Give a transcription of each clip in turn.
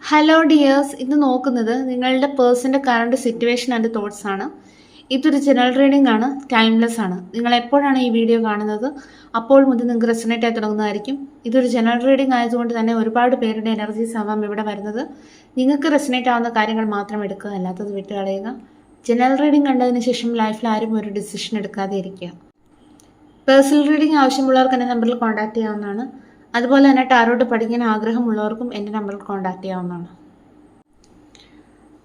Hello dears, ഇത് നോക്കുന്നത് നിങ്ങളുടെ പേഴ്സൻ്റെ കറണ്ട് സിറ്റുവേഷൻ ആൻഡ് തോട്ട്സ് ആണ്. ഇതൊരു ജനറൽ റീഡിംഗ് ആണ്, ടൈംലെസ് ആണ്. നിങ്ങൾ എപ്പോഴാണ് ഈ വീഡിയോ കാണുന്നത് അപ്പോൾ മുതൽ നിങ്ങൾക്ക് റെസണേറ്റ് ആയി തുടങ്ങുന്നതായിരിക്കും. ഇതൊരു ജനറൽ റീഡിംഗ് ആയതുകൊണ്ട് തന്നെ ഒരുപാട് പേരുടെ എനർജീസ് ആവാം ഇവിടെ വരുന്നത്. നിങ്ങൾക്ക് റെസണേറ്റ് ആവുന്ന കാര്യങ്ങൾ മാത്രം എടുക്കുക, അല്ലാത്തത് വിട്ടുകളയുക. ജനറൽ റീഡിംഗ് കണ്ടതിന് ശേഷം ലൈഫിൽ ആരും ഒരു ഡിസിഷൻ എടുക്കാതെ ഇരിക്കുക. പേഴ്സണൽ റീഡിംഗ് ആവശ്യമുള്ളവർക്ക് എൻ്റെ നമ്പറിൽ കോൺടാക്ട് ചെയ്യാവുന്നതാണ്. അതുപോലെ തന്നെ ടാരോട്ട് പഠിക്കാൻ ആഗ്രഹമുള്ളവർക്കും എൻ്റെ നമ്പറിൽ കോൺടാക്ട് ചെയ്യാവുന്നതാണ്.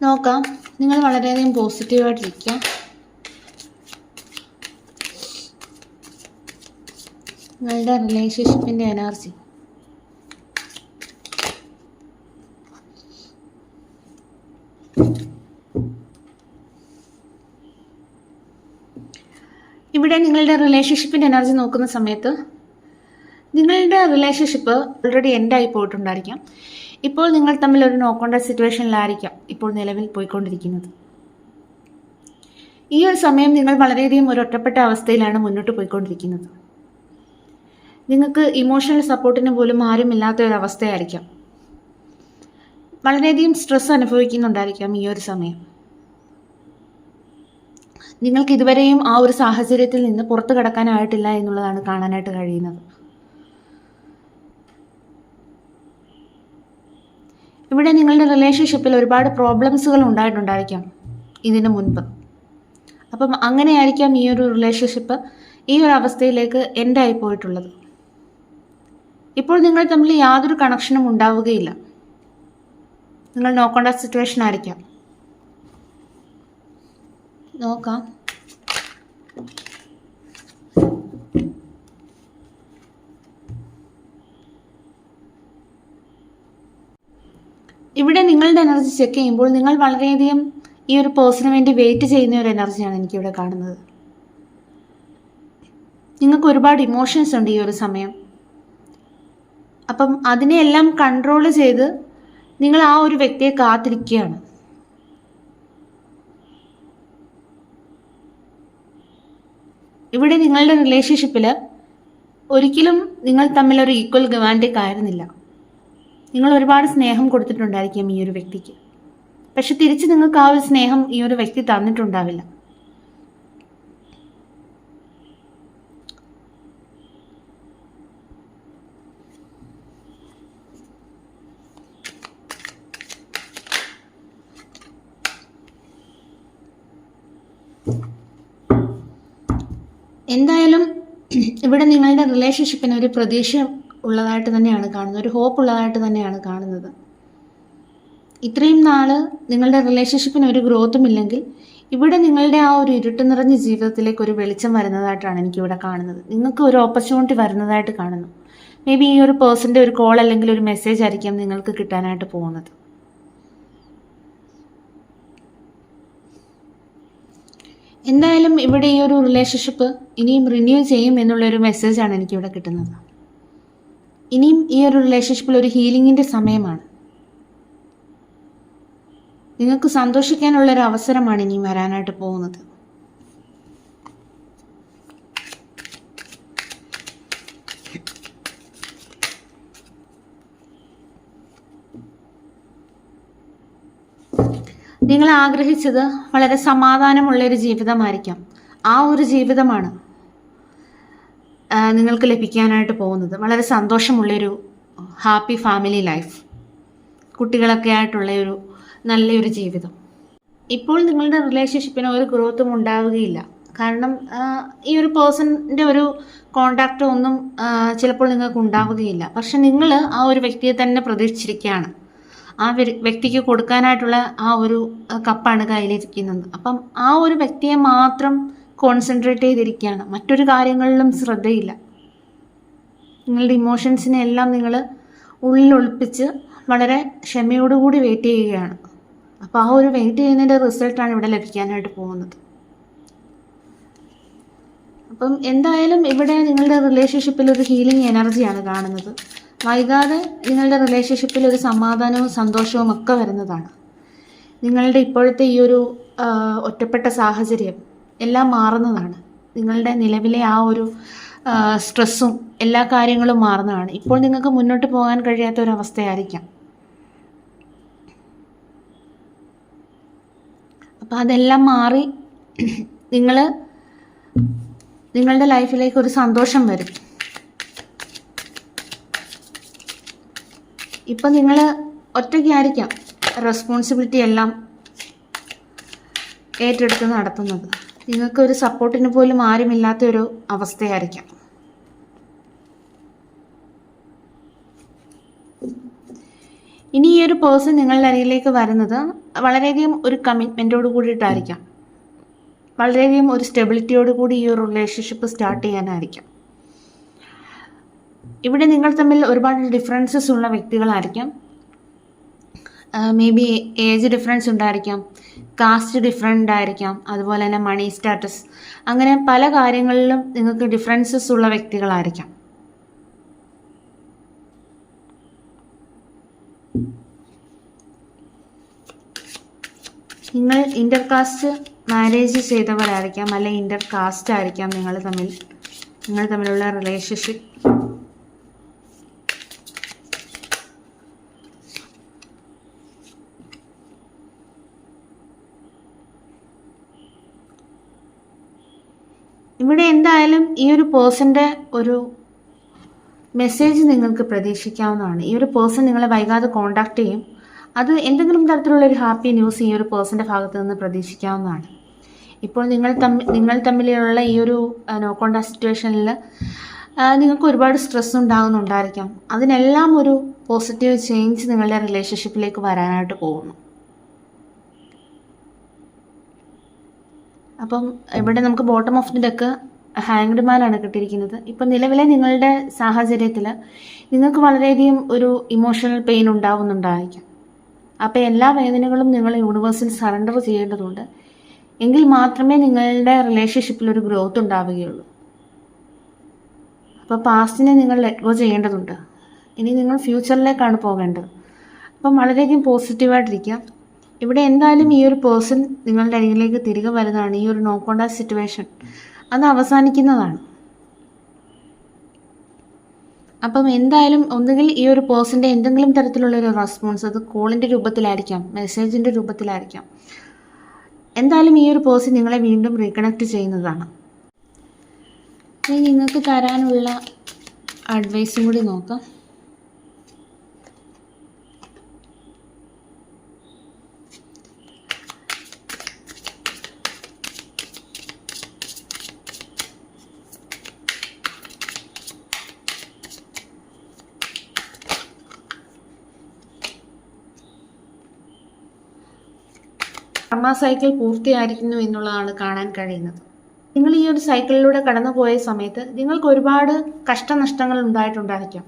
നോക്കാം, നിങ്ങൾ വളരെയധികം പോസിറ്റീവായിട്ടിരിക്കുക. നിങ്ങളുടെ റിലേഷൻഷിപ്പിൻ്റെ എനർജി ഇവിടെ നിങ്ങളുടെ റിലേഷൻഷിപ്പിൻ്റെ എനർജി നോക്കുന്ന സമയത്ത് നിങ്ങളുടെ റിലേഷൻഷിപ്പ് ഓൾറെഡി എൻഡായി പോയിട്ടുണ്ടായിരിക്കാം. ഇപ്പോൾ നിങ്ങൾ തമ്മിൽ ഒരു നോ കോൺടാക്ട് സിറ്റുവേഷനിലായിരിക്കാം ഇപ്പോൾ നിലവിൽ പോയിക്കൊണ്ടിരിക്കുന്നത്. ഈ ഒരു സമയം നിങ്ങൾ വളരെയധികം ഒരു ഒറ്റപ്പെട്ട അവസ്ഥയിലാണ് മുന്നോട്ട് പോയിക്കൊണ്ടിരിക്കുന്നത്. നിങ്ങൾക്ക് ഇമോഷണൽ സപ്പോർട്ടിന് പോലും ആരുമില്ലാത്ത ഒരു അവസ്ഥയായിരിക്കാം. വളരെയധികം സ്ട്രെസ് അനുഭവിക്കുന്നുണ്ടായിരിക്കാം ഈ ഒരു സമയം. നിങ്ങൾക്ക് ഇതുവരെയും ആ ഒരു സാഹചര്യത്തിൽ നിന്ന് പുറത്തു കടക്കാനായിട്ടില്ല എന്നുള്ളതാണ് കാണാനായിട്ട് കഴിയുന്നത്. ഇവിടെ നിങ്ങളുടെ റിലേഷൻഷിപ്പിൽ ഒരുപാട് പ്രോബ്ലംസുകൾ ഉണ്ടായിട്ടുണ്ടായിരിക്കാം ഇതിനു മുൻപ്. അപ്പം അങ്ങനെയായിരിക്കാം ഈ ഒരു റിലേഷൻഷിപ്പ് ഈ ഒരു അവസ്ഥയിലേക്ക് എൻഡായി പോയിട്ടുള്ളത്. ഇപ്പോൾ നിങ്ങൾ തമ്മിൽ യാതൊരു കണക്ഷനും ഉണ്ടാവുകയില്ല. നിങ്ങൾ നോ കോൺടാക്ട് സിറ്റുവേഷൻ ആയിരിക്കാം. നോക്കാം, ഇവിടെ നിങ്ങളുടെ എനർജി ചെക്ക് ചെയ്യുമ്പോൾ നിങ്ങൾ വളരെയധികം ഈ ഒരു പേഴ്സണിന് വേണ്ടി വെയിറ്റ് ചെയ്യുന്ന ഒരു എനർജിയാണ് എനിക്കിവിടെ കാണുന്നത്. നിങ്ങൾക്ക് ഒരുപാട് ഇമോഷൻസ് ഉണ്ട് ഈ ഒരു സമയം. അപ്പം അതിനെയെല്ലാം കൺട്രോൾ ചെയ്ത് നിങ്ങൾ ആ ഒരു വ്യക്തിയെ കാത്തിരിക്കുകയാണ്. ഇവിടെ നിങ്ങളുടെ റിലേഷൻഷിപ്പിൽ ഒരിക്കലും നിങ്ങൾ തമ്മിലൊരു ഈക്വൽ ഗവാൻഡേക്ക് ആയിരുന്നില്ല. നിങ്ങൾ ഒരുപാട് സ്നേഹം കൊടുത്തിട്ടുണ്ടായിരിക്കും ഈ ഒരു വ്യക്തിക്ക്. പക്ഷെ തിരിച്ച് നിങ്ങൾക്ക് ആ ഒരു സ്നേഹം ഈ ഒരു വ്യക്തി തന്നിട്ടുണ്ടാവില്ല. എന്തായാലും ഇവിടെ നിങ്ങളുടെ റിലേഷൻഷിപ്പിന് ഒരു പ്രതീക്ഷ ഉള്ളതായിട്ട് തന്നെയാണ് കാണുന്നത്, ഒരു ഹോപ്പ് ഉള്ളതായിട്ട് തന്നെയാണ് കാണുന്നത്. ഇത്രയും നാൾ നിങ്ങളുടെ റിലേഷൻഷിപ്പിന് ഒരു ഗ്രോത്തും ഇല്ലെങ്കിൽ ഇവിടെ നിങ്ങളുടെ ആ ഒരു ഇരുട്ട് നിറഞ്ഞ ജീവിതത്തിലേക്ക് ഒരു വെളിച്ചം വരുന്നതായിട്ടാണ് എനിക്കിവിടെ കാണുന്നത്. നിങ്ങൾക്ക് ഒരു ഓപ്പർച്യൂണിറ്റി വരുന്നതായിട്ട് കാണുന്നു. മേ ബി ഈ ഒരു പേഴ്സൻ്റെ ഒരു കോൾ അല്ലെങ്കിൽ ഒരു മെസ്സേജ് ആയിരിക്കാം നിങ്ങൾക്ക് കിട്ടാനായിട്ട് പോകുന്നത്. എന്തായാലും ഇവിടെ ഈ ഒരു റിലേഷൻഷിപ്പ് ഇനിയും റിന്യൂ ചെയ്യും എന്നുള്ളൊരു മെസ്സേജാണ് എനിക്കിവിടെ കിട്ടുന്നത്. ഇനിയും ഈ ഒരു റിലേഷൻഷിപ്പിൽ ഒരു ഹീലിങ്ങിൻ്റെ സമയമാണ്. നിങ്ങൾക്ക് സന്തോഷിക്കാനുള്ളൊരു അവസരമാണ് ഇനിയും വരാനായിട്ട് പോകുന്നത്. നിങ്ങൾ ആഗ്രഹിച്ചത് വളരെ സമാധാനമുള്ളൊരു ജീവിതമായിരിക്കാം. ആ ഒരു ജീവിതമാണ് നിങ്ങൾക്ക് ലഭിക്കാനായിട്ട് പോകുന്നത്. വളരെ സന്തോഷമുള്ളൊരു ഹാപ്പി ഫാമിലി ലൈഫ്, കുട്ടികളൊക്കെ ആയിട്ടുള്ള ഒരു നല്ലൊരു ജീവിതം. ഇപ്പോൾ നിങ്ങളുടെ റിലേഷൻഷിപ്പിന് ഒരു ഗ്രോത്തും ഉണ്ടാവുകയില്ല. കാരണം ഈ ഒരു പേഴ്സണിൻ്റെ ഒരു കോണ്ടാക്റ്റ് ഒന്നും ചിലപ്പോൾ നിങ്ങൾക്ക് ഉണ്ടാവുകയില്ല. പക്ഷെ നിങ്ങൾ ആ ഒരു വ്യക്തിയെ തന്നെ പ്രതീക്ഷിച്ചിരിക്കുകയാണ്. ആ വ്യക്തിക്ക് കൊടുക്കാനായിട്ടുള്ള ആ ഒരു കപ്പാണ് കയ്യിലിരിക്കുന്നത്. അപ്പം ആ ഒരു വ്യക്തിയെ മാത്രം കോൺസെൻട്രേറ്റ് ചെയ്തിരിക്കുകയാണ്. മറ്റൊരു കാര്യങ്ങളിലും ശ്രദ്ധയില്ല. നിങ്ങളുടെ ഇമോഷൻസിനെ എല്ലാം നിങ്ങൾ ഉള്ളിലൊളിപ്പിച്ച് വളരെ ക്ഷമയോടുകൂടി വെയിറ്റ് ചെയ്യുകയാണ്. അപ്പോൾ ആ ഒരു വെയിറ്റ് ചെയ്യുന്നതിൻ്റെ റിസൾട്ടാണ് ഇവിടെ ലഭിക്കാനായിട്ട് പോകുന്നത്. അപ്പം എന്തായാലും ഇവിടെ നിങ്ങളുടെ റിലേഷൻഷിപ്പിൽ ഒരു ഹീലിംഗ് എനർജിയാണ് കാണുന്നത്. വൈകാതെ നിങ്ങളുടെ റിലേഷൻഷിപ്പിൽ ഒരു സമാധാനവും സന്തോഷവും ഒക്കെ വരുന്നതാണ്. നിങ്ങളുടെ ഇപ്പോഴത്തെ ഈ ഒരു ഒറ്റപ്പെട്ട സാഹചര്യം എല്ലാം മാറുന്നതാണ്. നിങ്ങളുടെ നിലവിലെ ആ ഒരു സ്ട്രെസ്സും എല്ലാ കാര്യങ്ങളും മാറുന്നതാണ്. ഇപ്പോൾ നിങ്ങൾക്ക് മുന്നോട്ട് പോകാൻ കഴിയാത്ത ഒരവസ്ഥയായിരിക്കാം. അപ്പോൾ അതെല്ലാം മാറി നിങ്ങളുടെ ലൈഫിലേക്ക് ഒരു സന്തോഷം വരും. ഇപ്പം നിങ്ങൾ ഒറ്റയ്ക്കായിരിക്കാം റെസ്പോൺസിബിലിറ്റി എല്ലാം ഏറ്റെടുത്ത് നടത്തുന്നത്. നിങ്ങൾക്കൊരു സപ്പോർട്ടിന് പോലും ആരുമില്ലാത്തൊരു അവസ്ഥയായിരിക്കാം. ഇനി ഈ ഒരു പേഴ്സൺ നിങ്ങളുടെ അരികിലേക്ക് വരുന്നത് വളരെയധികം ഒരു കമ്മിറ്റ്മെൻറ്റോട് കൂടിയിട്ടായിരിക്കാം. വളരെയധികം ഒരു സ്റ്റെബിലിറ്റിയോട് കൂടി ഈ ഒരു റിലേഷൻഷിപ്പ് സ്റ്റാർട്ട് ചെയ്യാനായിരിക്കാം. ഇവിടെ നിങ്ങൾ തമ്മിൽ ഒരുപാട് ഡിഫറൻസസ് ഉള്ള വ്യക്തികളായിരിക്കാം. മേ ബി ഏജ് ഡിഫറൻസ് ഉണ്ടായിരിക്കാം, കാസ്റ്റ് ഡിഫറെൻ്റ് ആയിരിക്കാം, അതുപോലെ തന്നെ മണി സ്റ്റാറ്റസ്, അങ്ങനെ പല കാര്യങ്ങളിലും നിങ്ങൾക്ക് ഡിഫറൻസസ് ഉള്ള വ്യക്തികളായിരിക്കാം. നിങ്ങൾ ഇൻ്റർകാസ്റ്റ് മാരേജ് ചെയ്തവരായിരിക്കാം, അല്ലെങ്കിൽ ഇൻ്റർകാസ്റ്റ് ആയിരിക്കാം നിങ്ങൾ തമ്മിലുള്ള റിലേഷൻഷിപ്പ്. ഇവിടെ എന്തായാലും ഈ ഒരു പേഴ്സൻ്റെ ഒരു മെസ്സേജ് നിങ്ങൾക്ക് പ്രതീക്ഷിക്കാവുന്നതാണ്. ഈ ഒരു പേഴ്സൺ നിങ്ങളെ വൈകാതെ കോൺടാക്റ്റ് ചെയ്യും. അത് എന്തെങ്കിലും തരത്തിലുള്ളൊരു ഹാപ്പി ന്യൂസ് ഈ ഒരു പേഴ്സൻ്റെ ഭാഗത്ത് നിന്ന് പ്രതീക്ഷിക്കാവുന്നതാണ്. ഇപ്പോൾ നിങ്ങൾ തമ്മിലുള്ള ഈ ഒരു നോ കോൺടാക്ട് സിറ്റുവേഷനിൽ നിങ്ങൾക്ക് ഒരുപാട് സ്ട്രെസ് ഉണ്ടാകുന്നുണ്ടായിരിക്കാം. അതിനെല്ലാം ഒരു പോസിറ്റീവ് ചേഞ്ച് നിങ്ങളുടെ റിലേഷൻഷിപ്പിലേക്ക് വരാനായിട്ട് പോകുന്നു. അപ്പം ഇവിടെ നമുക്ക് bottom of the deck hanged മാനാണ് കിട്ടിയിരിക്കുന്നത്. ഇപ്പം നിലവിലെ നിങ്ങളുടെ സാഹചര്യത്തിൽ നിങ്ങൾക്ക് വളരെയധികം ഒരു ഇമോഷണൽ പെയിൻ ഉണ്ടാവുന്നുണ്ടായിരിക്കും. അപ്പോൾ എല്ലാ വേദനകളും നിങ്ങൾ യൂണിവേഴ്സിൽ സറണ്ടർ ചെയ്യേണ്ടതുണ്ട്. എങ്കിൽ മാത്രമേ നിങ്ങളുടെ റിലേഷൻഷിപ്പിൽ ഒരു ഗ്രോത്ത് ഉണ്ടാവുകയുള്ളൂ. അപ്പോൾ പാസ്റ്റിനെ നിങ്ങൾ ലെറ്റ് ഗോ ചെയ്യേണ്ടതുണ്ട്. ഇനി നിങ്ങൾ ഫ്യൂച്ചറിലേക്കാണ് പോകേണ്ടത്. അപ്പം വളരെയധികം പോസിറ്റീവായിട്ടിരിക്കുക. ഇവിടെ എന്തായാലും ഈ ഒരു പേഴ്സൺ നിങ്ങളുടെ അരികിലേക്ക് തിരികെ വരുന്നതാണ്. ഈ ഒരു നോ കോൺടാക്ട് സിറ്റുവേഷൻ അത് അവസാനിക്കുന്നതാണ്. അപ്പം എന്തായാലും ഒന്നുകിൽ ഈ ഒരു പേഴ്സൻ്റെ എന്തെങ്കിലും തരത്തിലുള്ളൊരു റെസ്പോൺസ്, അത് കോളിൻ്റെ രൂപത്തിലായിരിക്കാം, മെസ്സേജിൻ്റെ രൂപത്തിലായിരിക്കാം, എന്തായാലും ഈ ഒരു പേഴ്സൺ നിങ്ങളെ വീണ്ടും റീകണക്ട് ചെയ്യുന്നതാണ്. ഇനി നിങ്ങൾക്ക് തരാനുള്ള അഡ്വൈസും കൂടി നോക്കാം. കർമ്മ സൈക്കിൾ പൂർത്തിയായിരിക്കുന്നു എന്നുള്ളതാണ് കാണാൻ കഴിയുന്നത്. നിങ്ങൾ ഈ ഒരു സൈക്കിളിലൂടെ കടന്നുപോയ സമയത്ത് നിങ്ങൾക്ക് ഒരുപാട് കഷ്ടനഷ്ടങ്ങൾ ഉണ്ടായിട്ടുണ്ടായിരിക്കാം.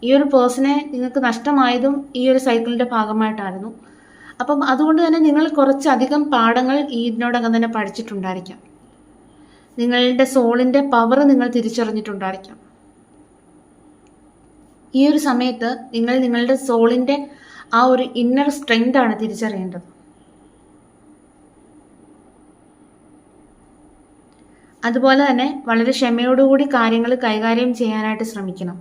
ഈ ഒരു പേഴ്സണെ നിങ്ങൾക്ക് നഷ്ടമായതും ഈ ഒരു സൈക്കിളിൻ്റെ ഭാഗമായിട്ടായിരുന്നു. അപ്പം അതുകൊണ്ട് തന്നെ നിങ്ങൾ കുറച്ചധികം പാഠങ്ങൾ ഇതിനോടകം തന്നെ പഠിച്ചിട്ടുണ്ടായിരിക്കാം. നിങ്ങളുടെ സോളിൻ്റെ പവർ നിങ്ങൾ തിരിച്ചറിഞ്ഞിട്ടുണ്ടായിരിക്കാം. ഈ ഒരു സമയത്ത് നിങ്ങൾ നിങ്ങളുടെ സോളിൻ്റെ ആ ഒരു ഇന്നർ സ്ട്രെങ്ത് ആണ് തിരിച്ചറിയേണ്ടത്. അതുപോലെ തന്നെ വളരെ ക്ഷമയോടുകൂടി കാര്യങ്ങൾ കൈകാര്യം ചെയ്യാനായിട്ട് ശ്രമിക്കണം.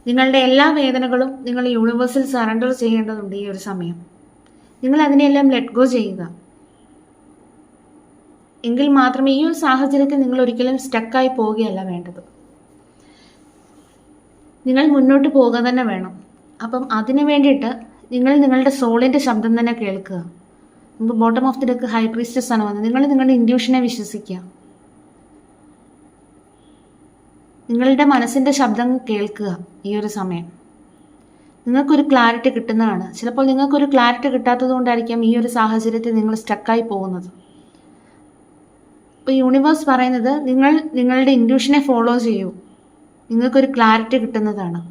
നിങ്ങളുടെ എല്ലാ വേദനകളും നിങ്ങൾ യൂണിവേഴ്സിൽ സറണ്ടർ ചെയ്യേണ്ടതുണ്ട്. ഈ ഒരു സമയം നിങ്ങൾ അതിനെല്ലാം ലെറ്റ് ഗോ ചെയ്യുക. എങ്കിൽ മാത്രമേ ഈ ഒരു സാഹചര്യത്തിൽ നിങ്ങൾ ഒരിക്കലും സ്റ്റക്കായി പോവുകയല്ല വേണ്ടത്. നിങ്ങൾ മുന്നോട്ട് പോകുക തന്നെ വേണം. അപ്പം അതിനു വേണ്ടിയിട്ട് നിങ്ങൾ നിങ്ങളുടെ സോളിൻ്റെ ശബ്ദം തന്നെ കേൾക്കുക. നമുക്ക് bottom of the deck high priestess ആണ് വന്നത്. നിങ്ങൾ നിങ്ങളുടെ ഇൻഡ്യൂഷനെ വിശ്വസിക്കുക. നിങ്ങളുടെ മനസ്സിൻ്റെ ശബ്ദം കേൾക്കുക. ഈ ഒരു സമയം നിങ്ങൾക്കൊരു ക്ലാരിറ്റി കിട്ടുന്നതാണ്. ചിലപ്പോൾ നിങ്ങൾക്കൊരു ക്ലാരിറ്റി കിട്ടാത്തത് കൊണ്ടായിരിക്കാം ഈ ഒരു സാഹചര്യത്തിൽ നിങ്ങൾ സ്റ്റക്കായി പോകുന്നത്. ഇപ്പോൾ യൂണിവേഴ്സ് പറയുന്നത് നിങ്ങൾ നിങ്ങളുടെ ഇൻഡ്യൂഷനെ ഫോളോ ചെയ്യൂ, നിങ്ങൾക്കൊരു ക്ലാരിറ്റി കിട്ടുന്നതാണ്.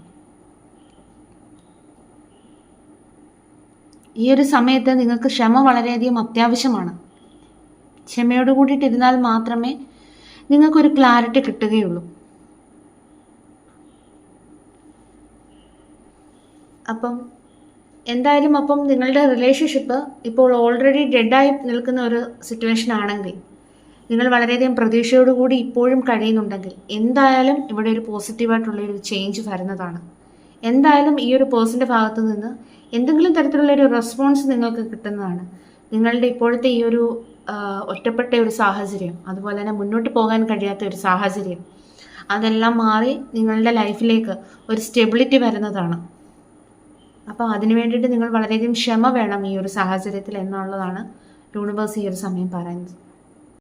ഈ ഒരു സമയത്ത് നിങ്ങൾക്ക് ക്ഷമ വളരെയധികം അത്യാവശ്യമാണ്. ക്ഷമയോട് കൂടിയിട്ടിരുന്നാൽ മാത്രമേ നിങ്ങൾക്കൊരു ക്ലാരിറ്റി കിട്ടുകയുള്ളൂ. അപ്പം എന്തായാലും നിങ്ങളുടെ റിലേഷൻഷിപ്പ് ഇപ്പോൾ ഓൾറെഡി ഡെഡായി നിൽക്കുന്ന ഒരു സിറ്റുവേഷൻ ആണെങ്കിൽ, നിങ്ങൾ വളരെയധികം പ്രതീക്ഷയോടുകൂടി ഇപ്പോഴും കഴിയുന്നുണ്ടെങ്കിൽ, എന്തായാലും ഇവിടെ ഒരു പോസിറ്റീവായിട്ടുള്ളൊരു ചേഞ്ച് വരുന്നതാണ്. എന്തായാലും ഈ ഒരു പേഴ്സൻ്റെ ഭാഗത്തു നിന്ന് എന്തെങ്കിലും തരത്തിലുള്ള ഒരു റെസ്പോൺസ് നിങ്ങൾക്ക് കിട്ടുന്നതാണ്. നിങ്ങളുടെ ഇപ്പോഴത്തെ ഈ ഒരു ഒറ്റപ്പെട്ട ഒരു സാഹചര്യം, അതുപോലെ തന്നെ മുന്നോട്ട് പോകാൻ കഴിയാത്ത ഒരു സാഹചര്യം, അതെല്ലാം മാറി നിങ്ങളുടെ ലൈഫിലേക്ക് ഒരു സ്റ്റെബിലിറ്റി വരുന്നതാണ്. അപ്പോൾ അതിന് വേണ്ടിയിട്ട് നിങ്ങൾ വളരെയധികം ക്ഷമ വേണം ഈ ഒരു സാഹചര്യത്തിൽ എന്നുള്ളതാണ് യൂണിവേഴ്സ് ഈ ഒരു സമയം പറയുന്നത്.